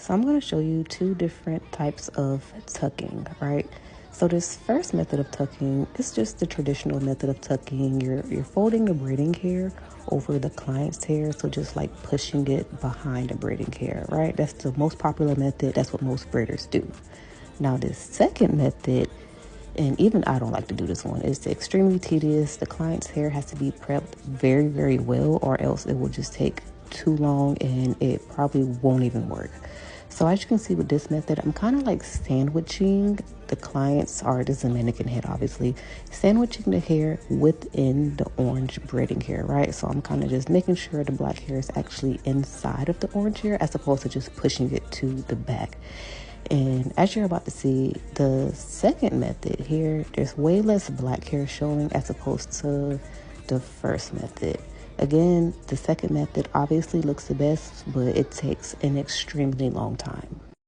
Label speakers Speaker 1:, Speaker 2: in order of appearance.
Speaker 1: So I'm going to show you two different types of tucking, right? So this first method of tucking is just the traditional method of tucking. You're folding the braiding hair over the client's hair, so just like pushing it behind the braiding hair, right? That's the most popular method. That's what most braiders do. Now this second method, and even I don't like to do this one, it's extremely tedious. The client's hair has to be prepped very, very well, or else it will just take too long and it probably won't even work. So as you can see with this method, I'm kind of like sandwiching the client's, or this is a mannequin head obviously, sandwiching the hair within the orange braiding hair, right? So I'm kind of just making sure the black hair is actually inside of the orange hair as opposed to just pushing it to the back. And as you're about to see, the second method here, there's way less black hair showing as opposed to the first method. Again, the second method obviously looks the best, but it takes an extremely long time.